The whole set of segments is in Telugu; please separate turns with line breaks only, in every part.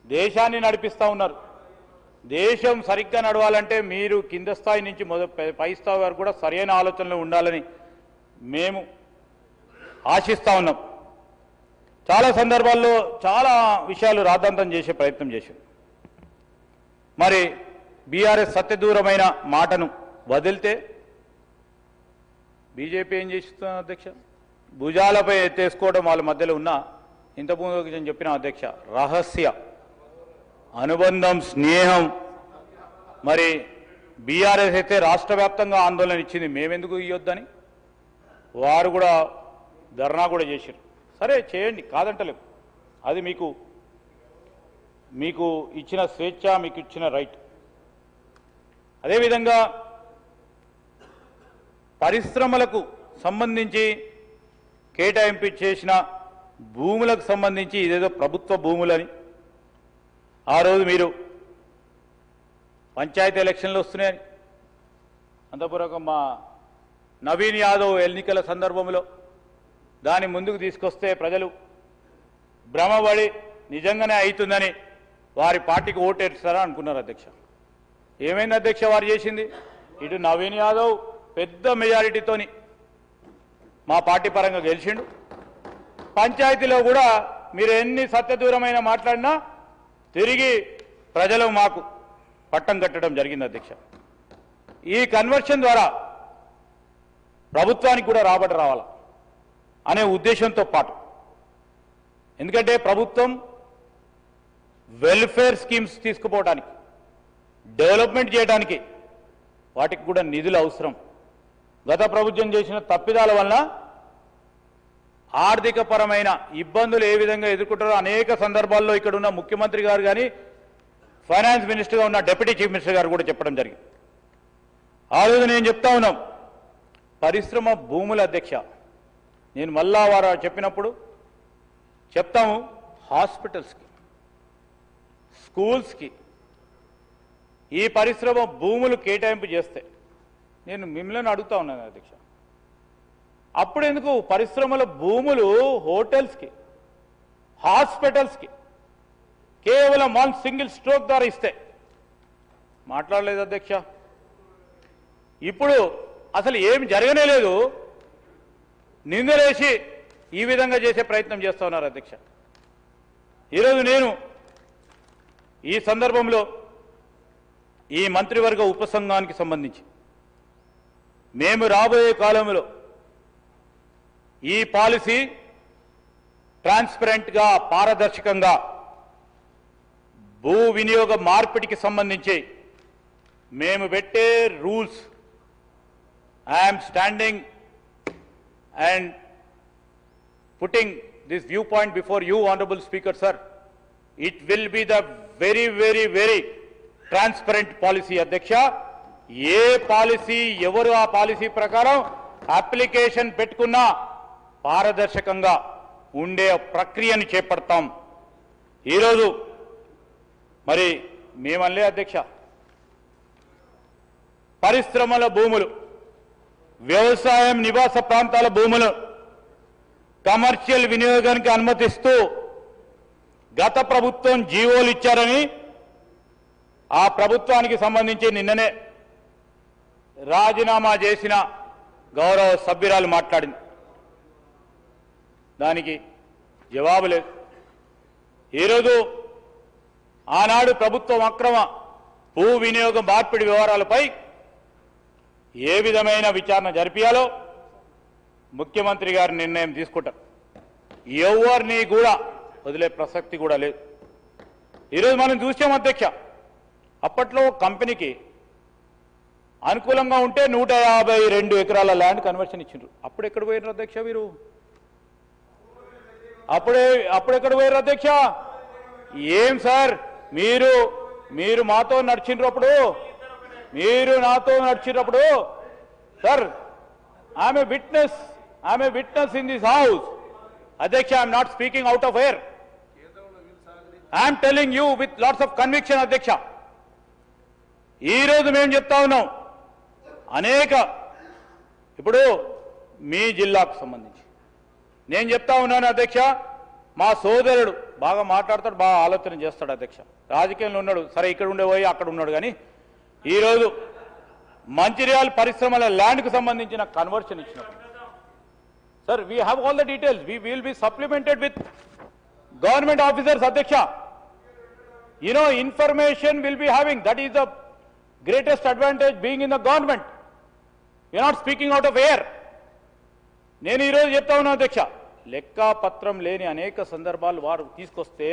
దేశాన్ని నడిపిస్తూ ఉన్నారు. దేశం సరిగ్గా నడవాలంటే మీరు కింద స్థాయి నుంచి పై స్థాయి వరకు కూడా సరైన ఆలోచనలు ఉండాలని మేము ఆశిస్తూ ఉన్నాం. చాలా సందర్భాల్లో చాలా విషయాలు రాద్ధాంతం చేసే ప్రయత్నం చేశారు. మరి బీఆర్ఎస్ సత్యదూరమైన మాటను వదిలితే బీజేపీ ఏం చేస్తున్నారు అధ్యక్ష? భుజాలపై ఎత్తేసుకోవడం వాళ్ళ మధ్యలో ఉన్న ఇంతకుముందు నేను చెప్పిన అధ్యక్ష రహస్య అనుబంధం స్నేహం. మరి బీఆర్ఎస్ అయితే రాష్ట్ర వ్యాప్తంగా ఆందోళన ఇచ్చింది, మేమెందుకు ఇవ్వద్దని వారు కూడా ధర్నా కూడా చేశారు. సరే చేయండి, కాదంటలేవు, అది మీకు ఇచ్చిన స్వేచ్ఛ, మీకు ఇచ్చిన రైట్. అదేవిధంగా పరిశ్రమలకు సంబంధించి కేటాయింపు చేసిన భూములకు సంబంధించి ఇదేదో ప్రభుత్వ భూములని ఆ రోజు మీరు పంచాయతీ ఎలక్షన్లు వస్తున్నాయని అంతపూర్వకం మా నవీన్ యాదవ్ ఎన్నికల సందర్భంలో దాన్ని ముందుకు తీసుకొస్తే ప్రజలు భ్రమపడి నిజంగానే అవుతుందని వారి పార్టీకి ఓటేస్తారా అనుకున్నారు అధ్యక్ష. ఏమైంది అధ్యక్ష వారు చేసింది? ఇటు నవీన్ యాదవ్ పెద్ద మెజారిటీతోని మా పార్టీ పరంగా గెలిచిండు. పంచాయతీలో కూడా మీరు ఎన్ని సత్యదూరమైన మాట్లాడినా తిరిగి ప్రజలు మాకు పట్టం కట్టడం జరిగింది అధ్యక్ష. ఈ కన్వర్షన్ ద్వారా ప్రభుత్వానికి కూడా రాబడి రావాలా అనే ఉద్దేశంతో పాటు, ఎందుకంటే ప్రభుత్వం వెల్ఫేర్ స్కీమ్స్ తీసుకుపోవడానికి, డెవలప్మెంట్ చేయడానికి వాటికి కూడా నిధులు అవసరం. గత ప్రభుత్వం చేసిన తప్పిదాల వలన ఆర్థిక పరమైన ఇబ్బందులు ఏ విధంగా ఎదుర్కొంటారో అనేక సందర్భాల్లో ఇక్కడ ఉన్న ముఖ్యమంత్రి గారు కానీ ఫైనాన్స్ మినిస్టర్గా ఉన్న డిప్యూటీ చీఫ్ మినిస్టర్ గారు కూడా చెప్పడం జరిగింది. ఆ రోజు నేను చెప్తా ఉన్నాం పరిశ్రమ భూముల అధ్యక్ష, నేను మళ్ళా వారు చెప్పినప్పుడు చెప్తాము, హాస్పిటల్స్కి, స్కూల్స్కి ఈ పరిశ్రమ భూములు కేటాయింపు చేస్తే నేను మిమ్మల్ని అడుగుతా ఉన్నాను అధ్యక్ష, అప్పుడు ఎందుకు పరిశ్రమల భూములు హోటల్స్కి, హాస్పిటల్స్కి కేవలం 1 సింగిల్ స్ట్రోక్ ద్వారా ఇస్తే మాట్లాడలేదు అధ్యక్ష. ఇప్పుడు అసలు ఏమి జరగనే లేదు, నిందలేసి ఈ విధంగా చేసే ప్రయత్నం చేస్తూ ఉన్నారు అధ్యక్ష. ఈరోజు నేను ఈ సందర్భంలో ఈ మంత్రివర్గ ఉపసంఘానికి సంబంధించి మేము రాబోయే కాలంలో ఈ పాలసీ ట్రాన్స్పరెంట్గా, పారదర్శకంగా భూ వినియోగ మార్పిడికి సంబంధించి మేము పెట్టే rules, I'm standing and putting this viewpoint before you, honorable speaker sir, it will be the very very very transparent policy adhyaksha. A policy ఎవరు ఆ పాలసీ ప్రకారం అప్లికేషన్ పెట్టుకున్నా పారదర్శకంగా ఉండే ప్రక్రియను చేపడతాం. ఈరోజు మరి మేమల్లే అధ్యక్ష, పరిశ్రమల భూములు, వ్యవసాయం, నివాస ప్రాంతాల భూములు కమర్షియల్ వినియోగానికి అనుమతిస్తూ గత ప్రభుత్వం జీవోలు ఇచ్చారని ఆ ప్రభుత్వానికి సంబంధించి నిన్ననే రాజీనామా చేసిన గౌరవ సభ్యురాలు మాట్లాడింది. దానికి జవాబు లేదు. ఈరోజు ఆనాడు ప్రభుత్వం అక్రమ భూ వినియోగ మార్పిడి వ్యవహారాలపై ఏ విధమైన విచారణ జరిపించాలో ముఖ్యమంత్రి గారు నిర్ణయం తీసుకుంటారు. ఎవరిని కూడా వదిలే ప్రసక్తి కూడా లేదు. ఈరోజు మనం చూసాం అధ్యక్ష, అప్పట్లో కంపెనీకి అనుకూలంగా ఉంటే 152 ఎకరాల ల్యాండ్ కన్వర్షన్ ఇచ్చిండ్రు. అప్పుడు ఎక్కడ పోయినారు అధ్యక్ష మీరు? అప్పుడెక్కడ పోయారు అధ్యక్ష? ఏం సార్ మీరు మాతో నడిచినప్పుడు, మీరు నాతో నడిచినప్పుడు sir, I'm a witness in this house అధ్యక్ష. I'm not speaking out of air, I'm telling you with lots of conviction అధ్యక్ష. ఈ రోజు మేము చెప్తా ఉన్నాం అనేక, ఇప్పుడు మీ జిల్లాకు సంబంధించి నేను చెప్తా ఉన్నాను అధ్యక్ష, మా సోదరుడు బాగా మాట్లాడతాడు, బాగా ఆలోచన చేస్తాడు అధ్యక్ష. రాజకీయంలో ఉన్నాడు, సరే ఇక్కడ ఉండే పోయి అక్కడ ఉన్నాడు. కానీ ఈరోజు మంచిర్యాల పరిశ్రమల ల్యాండ్కు సంబంధించిన కన్వర్షన్ ఇచ్చినప్పుడు sir we have all the details, we will be supplemented with government officers అధ్యక్ష. Information will be having, that is the greatest advantage being in the government. We are not speaking out of air. నేను ఈరోజు చెప్తా ఉన్నా అధ్యక్ష, లెక్కాపత్రం లేని అనేక సందర్భాలు వారు తీసుకొస్తే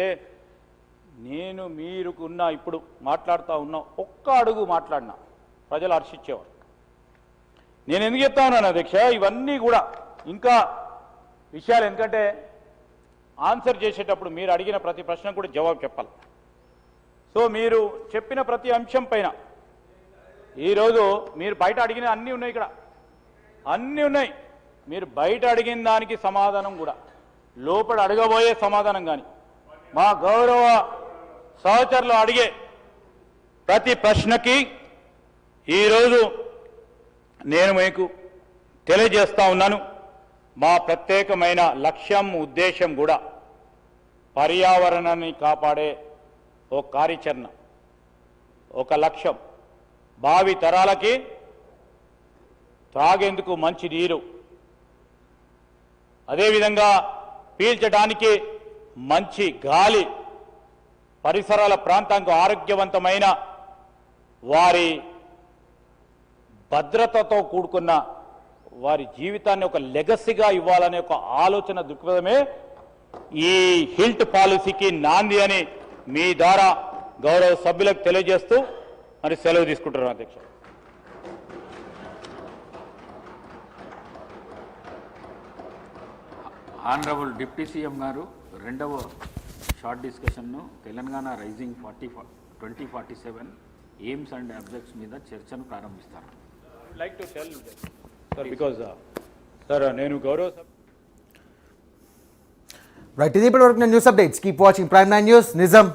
నేను మీరుకున్న ఇప్పుడు మాట్లాడుతూ ఉన్నా ఒక్క అడుగు మాట్లాడినా ప్రజలు హర్షించేవారు. నేను ఎందుకు చెప్తా ఉన్నాను అధ్యక్ష, ఇవన్నీ కూడా ఇంకా విషయాలు, ఎందుకంటే ఆన్సర్ చేసేటప్పుడు మీరు అడిగిన ప్రతి ప్రశ్నకు కూడా జవాబు చెప్పాలి. సో మీరు చెప్పిన ప్రతి అంశం పైన ఈరోజు మీరు బయట అడిగిన అన్నీ ఉన్నాయి, ఇక్కడ అన్నీ ఉన్నాయి. మీరు బయట అడిగిన దానికి సమాధానం కూడా, లోపల అడగబోయే సమాధానం కానీ, మా గౌరవ సహచరులు అడిగే ప్రతి ప్రశ్నకి ఈరోజు నేను మీకు తెలియజేస్తా ఉన్నాను. మా ప్రత్యేకమైన లక్ష్యం, ఉద్దేశం కూడా పర్యావరణాన్ని కాపాడే ఓ కార్యాచరణ, ఒక లక్ష్యం, భావి తరాలకి త్రాగేందుకు మంచి నీరు, అదేవిధంగా పీల్చడానికి మంచి గాలి, పరిసరాల ప్రాంతానికి ఆరోగ్యవంతమైన వారి భద్రతతో కూడుకున్న వారి జీవితాన్ని ఒక లెగసీగా ఇవ్వాలనే ఒక ఆలోచన దృక్పథమే ఈ హిల్ట్ పాలసీకి నాంది అని మీ ద్వారా గౌరవ సభ్యులకు తెలియజేస్తూ మరి సెలవు తీసుకుంటున్నాను అధ్యక్ష.
ఆనరబుల్ డిప్యూటీ సీఎం గారు రెండవ షార్ట్ డిస్కషన్ను Telangana rising 2047 aims and objects మీద చర్చను ప్రారంభిస్తారు.
Like to tell sir because sir నేను గౌరవ
రైట్, ఇది ఇప్పటివరకు news updates. Keep watching prime 9 news. నిజం